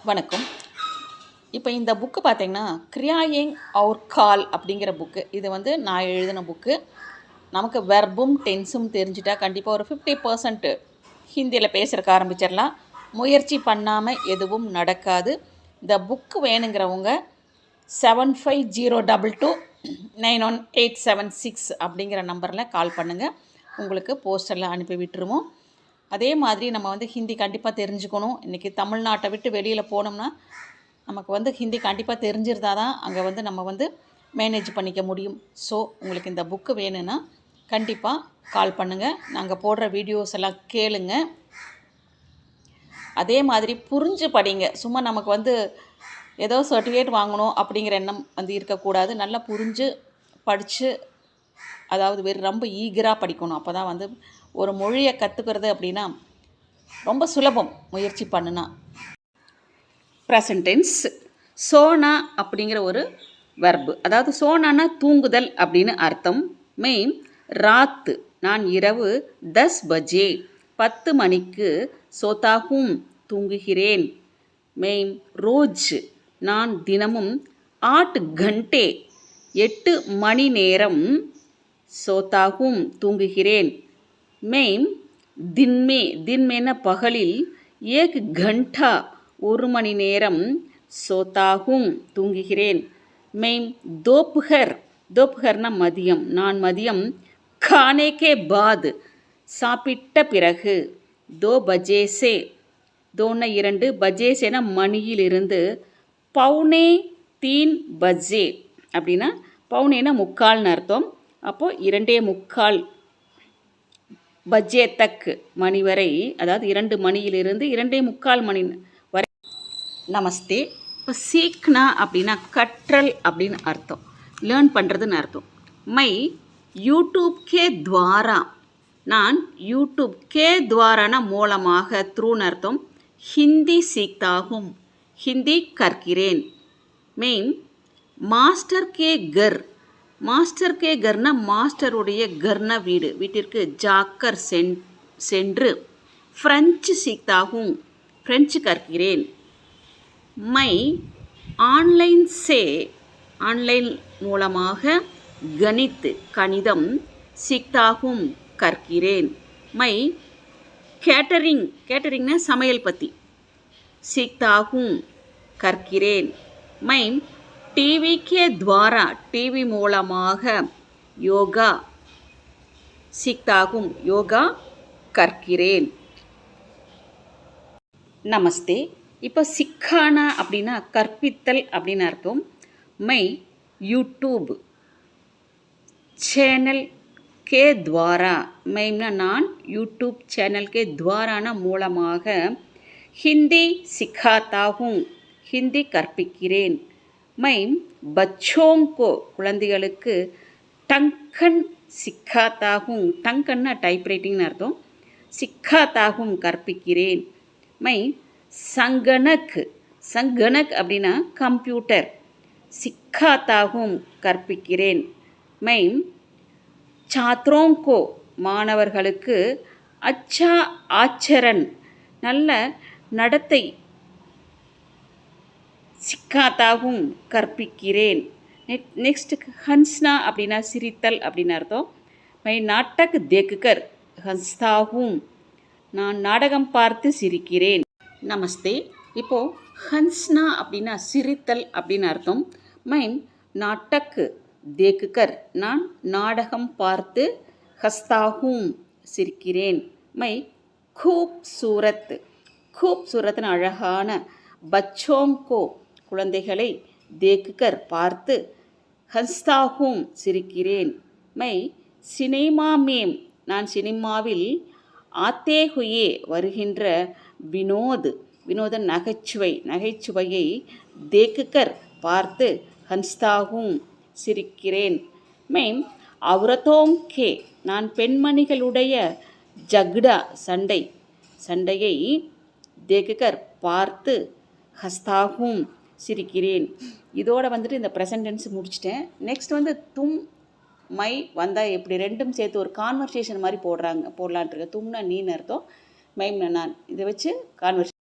வணக்கம். இப்போ இந்த புக்கு பார்த்தீங்கன்னா, கிரியாயிங் அவுர் கால் அப்படிங்கிற புக்கு. இது நான் எழுதின புக்கு. நமக்கு வெர்பும் டென்ஸும் தெரிஞ்சுட்டா கண்டிப்பாக ஒரு 50% ஹிந்தியில் பேசுகிறக்கு ஆரம்பிச்சிடலாம். முயற்சி பண்ணாமல் எதுவும் நடக்காது. இந்த புக்கு வேணுங்கிறவங்க 7502291876 அப்படிங்கிற நம்பரில் கால் பண்ணுங்கள். உங்களுக்கு போஸ்டரில் அனுப்பி விட்டுருவோம். அதே மாதிரி நம்ம ஹிந்தி கண்டிப்பாக தெரிஞ்சுக்கணும். இன்றைக்கி தமிழ்நாட்டை விட்டு வெளியில் போனோம்னா நமக்கு ஹிந்தி கண்டிப்பாக தெரிஞ்சிருந்தால் தான் அங்கே நம்ம மேனேஜ் பண்ணிக்க முடியும். ஸோ உங்களுக்கு இந்த புக்கு வேணும்னா கண்டிப்பாக கால் பண்ணுங்கள். நாங்கள் போடுற வீடியோஸ் எல்லாம் கேளுங்க. அதே மாதிரி புரிஞ்சு படிங்க. சும்மா நமக்கு ஏதோ சர்டிஃபிகேட் வாங்கணும் அப்படிங்கிற எண்ணம் இருக்கக்கூடாது. நல்லா புரிஞ்சு படித்து, அதாவது ரொம்ப ஈகராக படிக்கணும். அப்போ தான் ஒரு மொழியை கற்றுக்கிறது அப்படின்னா ரொம்ப சுலபம், முயற்சி பண்ணுனா. Present tense. சோனா அப்படிங்கிற ஒரு வெர்பு, அதாவது சோனானா தூங்குதல் அப்படின்னு அர்த்தம். மெயின் ராத்து, நான் இரவு 10 பஜே 10 மணிக்கு சோதாகும் தூங்குகிறேன். மெயின் ரோஜ், நான் தினமும் 8 கண்டே 8 மணி நேரம் சோதாகும் தூங்குகிறேன். மெயின் தின்மே, தின்மேன பகலில் 1 கண்டா 1 மணி நேரம் சோதாகும் தூங்குகிறேன். மெயின் தோப்புகர், தோப்புகர்னா மதியம், நான் மதியம் கானேக்கே பாத் சாப்பிட்ட பிறகு 2 பஜேசே, 2 பஜேசேனா மணியிலிருந்து, பவுனே 3 பஜே அப்படின்னா பவுனேனா முக்கால்னு அர்த்தம். அப்போது 2:45 பஜே தக் மணி வரை, அதாவது 2 மணியிலிருந்து 2:45 மணி வரை. நமஸ்தே. இப்போ சீக்னா அப்படின்னா கற்றல் அப்படின்னு அர்த்தம், லேர்ன் பண்ணுறதுன்னு அர்த்தம். மை யூடியூப் கே துவாரா, நான் யூடியூப் கே துவாரான மூலமாக, த்ரூன்னு அர்த்தம். ஹிந்தி சீக்தாகும், ஹிந்தி கற்கிறேன். மெயின் மாஸ்டர் கே கர், மாஸ்டர் கே கர்னா மாஸ்டருடைய கர்னா வீடு, வீட்டிற்கு ஜாக்கர் சென்று. ஃப்ரெஞ்சு சீக்தாகும், ஃப்ரெஞ்சு கற்கிறேன். மை ஆன்லைன் சே, ஆன்லைன் மூலமாக கணித் கணிதம் சீக்தாகும் கற்கிறேன். மை கேட்டரிங், கேட்டரிங்னா சமையல் பற்றி, சீக்தாகும் கற்கிறேன். மை டிவி கே துவாரா, டிவி மூலமாக யோகா சீக்தாகும், யோகா கற்கிறேன். நமஸ்தே. இப்போ சிக்கானா அப்படின்னா கற்பித்தல் அப்படின்னு அர்த்தம். மை யூடியூப் சேனல் கே துவாரா, மைனா நான் யூடியூப் சேனல் கே துவாரான மூலமாக ஹிந்தி சிக்காத்தாகும், ஹிந்தி கற்பிக்கிறேன். மை பச்சோங்கோ, குழந்தைகளுக்கு டங்கன் சிக்காத்தாகும், டங்கன்னா டைப்ரைட்டிங்னு அர்த்தம், சிக்காத்தாகும் கற்பிக்கிறேன். மை சங்கனக், சங்கனக் அப்படின்னா கம்ப்யூட்டர், சிக்காத்தாகும் கற்பிக்கிறேன். மை சாத்ரோங்கோ, மாணவர்களுக்கு அச்சா ஆச்சரன், நல்ல நடத்தை சிக்காத்தாகும் கற்பிக்கிறேன். நெக்ஸ்ட் ஹன்ஸ்னா அப்படின்னா சிரித்தல் அப்படின்னு அர்த்தம். மை நாட்டக் தேக்குகர் ஹன்ஸ்தாகும், நான் நாடகம் பார்த்து சிரிக்கிறேன். நமஸ்தே. இப்போது ஹன்ஸ்னா அப்படின்னா சிரித்தல் அப்படின்னு அர்த்தம். மை நாட்டக் தேக்குகர், நான் நாடகம் பார்த்து, ஹஸ்தாகும் சிரிக்கிறேன். மை கூப் சூரத், கூப் சூரத்னு அழகான, பச்சோங்கோ குழந்தைகளை, தேக்குகர் பார்த்து, ஹஸ்தாகும் சிரிக்கிறேன். மை சினிமா மேம், நான் சினிமாவில், ஆத்தே ஹுயே வருகின்ற, வினோத், வினோதன் நகைச்சுவை, நகைச்சுவையை தேக்குகர் பார்த்து, ஹன்ஸ்தாகும் சிரிக்கிறேன். மெயின் அவுரத்தோங்கே, நான் பெண்மணிகளுடைய ஜக்டா சண்டை, சண்டையை தேக்குகர் பார்த்து, ஹஸ்தாகும் சிரிக்கிறேன். இதோட இந்த ப்ரெசன்ட் டென்ஸ் முடிச்சிட்டேன். நெக்ஸ்ட் தும் மை வந்தால் எப்படி, ரெண்டும் சேர்த்து ஒரு கான்வர்சேஷன் மாதிரி போடலான்ட்டு இருக்கு. தும்னா நீன்னு அர்த்தம், மைம்னா நான், இதை வச்சு கான்வர்சேஷன்